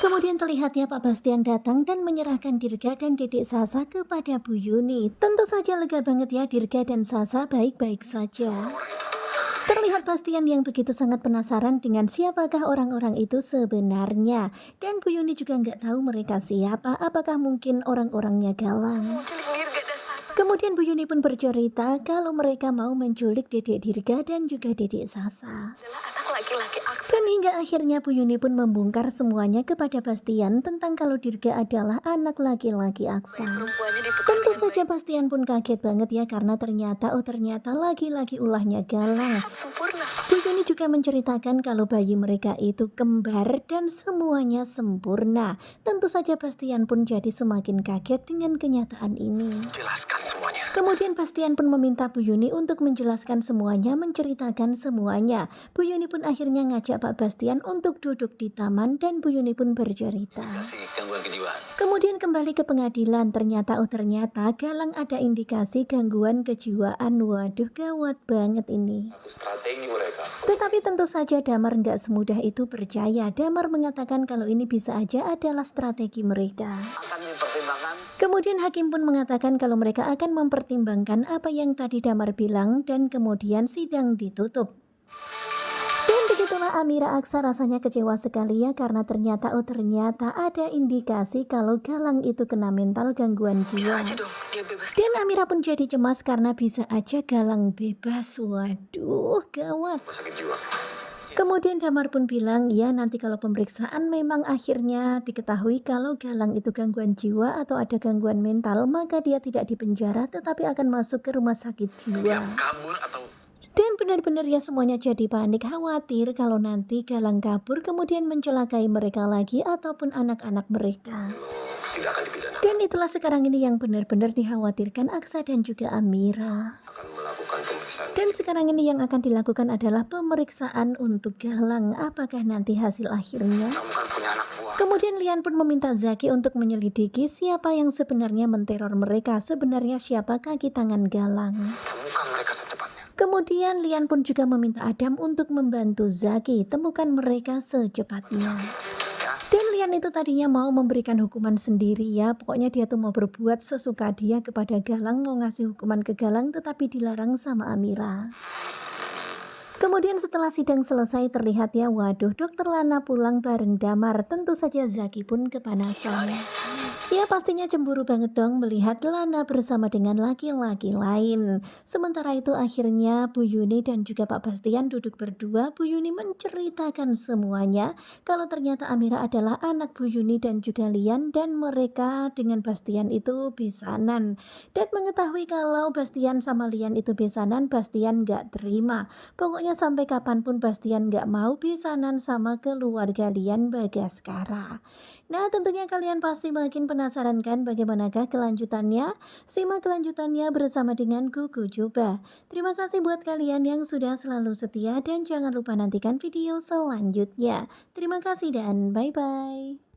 Kemudian terlihat ya Pak Bastian datang dan menyerahkan Dirga dan Dedek Sasa kepada Bu Yuni. Tentu saja lega banget ya Dirga dan Sasa baik-baik saja. Terlihat Bastian yang begitu sangat penasaran dengan siapakah orang-orang itu sebenarnya. Dan Bu Yuni juga nggak tahu mereka siapa, apakah mungkin orang-orangnya Galang. Kemudian Bu Yuni pun bercerita kalau mereka mau menculik Dedek Dirga dan juga Dedek Sasa. Dan hingga akhirnya Bu Yuni pun membongkar semuanya kepada Bastian tentang kalau Dirga adalah anak laki-laki Aksa. Tentu saja Bastian pun kaget banget ya karena ternyata laki-laki ulahnya Galang. Bu Yuni juga menceritakan kalau bayi mereka itu kembar dan semuanya sempurna. Tentu saja Bastian pun jadi semakin kaget dengan kenyataan ini. Jelaskan semuanya. Kemudian Bastian pun meminta Bu Yuni untuk menjelaskan semuanya, menceritakan semuanya. Bu Yuni pun akhirnya ngajak Pak Bastian untuk duduk di taman dan Bu Yuni pun bercerita. Indikasi gangguan kejiwaan. Kemudian kembali ke pengadilan, ternyata Galang ada indikasi gangguan kejiwaan. Waduh, gawat banget ini. Strategi mereka. Tetapi tentu saja Damar nggak semudah itu percaya. Damar mengatakan kalau ini bisa aja adalah strategi mereka. Akan dipertimbangkan. Kemudian hakim pun mengatakan kalau mereka akan mempertimbangkan apa yang tadi Damar bilang dan kemudian sidang ditutup. Dan begitulah Amira Aksa rasanya kecewa sekali ya karena ternyata ada indikasi kalau Galang itu kena mental gangguan jiwa. Dia bebas. Dan Amira pun jadi cemas karena bisa aja Galang bebas. Waduh, gawat. Rumah sakit jiwa. Kemudian Damar pun bilang, ya nanti kalau pemeriksaan memang akhirnya diketahui kalau Galang itu gangguan jiwa atau ada gangguan mental, maka dia tidak dipenjara tetapi akan masuk ke rumah sakit jiwa. Kabur atau Dan benar-benar ya semuanya jadi panik, khawatir kalau nanti Galang kabur kemudian mencelakai mereka lagi ataupun anak-anak mereka. tidak akan dipidana. Dan itulah sekarang ini yang benar-benar dikhawatirkan Aksa dan juga Amira. Akan melakukan pemeriksaan. Dan sekarang ini yang akan dilakukan adalah pemeriksaan untuk Galang. Apakah nanti hasil akhirnya? Kamu kan punya anak buah. Kemudian Lian pun meminta Zaki untuk menyelidiki siapa yang sebenarnya menteror mereka. Sebenarnya siapa kaki tangan Galang. Temukan mereka secepatnya. Kemudian Lian pun juga meminta Adam untuk membantu Zaki. Temukan mereka secepatnya. Dan Lian itu tadinya mau memberikan hukuman sendiri ya. Pokoknya dia tuh mau berbuat sesuka dia kepada Galang. Mau ngasih hukuman ke Galang tetapi dilarang sama Amira. Kemudian setelah sidang selesai terlihat ya, waduh Dokter Lana pulang bareng Damar. Tentu saja Zaki pun kepanasan. Ya pastinya cemburu banget dong melihat Lana bersama dengan laki-laki lain. Sementara itu akhirnya Bu Yuni dan juga Pak Bastian duduk berdua. Bu Yuni menceritakan semuanya kalau ternyata Amira adalah anak Bu Yuni dan juga Lian dan mereka dengan Bastian itu besanan. Dan mengetahui kalau Bastian sama Lian itu besanan, Bastian gak terima. Pokoknya sampai kapanpun Bastian gak mau besanan sama keluarga Lian Bagaskara. Nah tentunya kalian pasti makin penasaran kan bagaimanakah kelanjutannya? Simak kelanjutannya bersama dengan Kuku Coba. Terima kasih buat kalian yang sudah selalu setia dan jangan lupa nantikan video selanjutnya. Terima kasih dan bye-bye.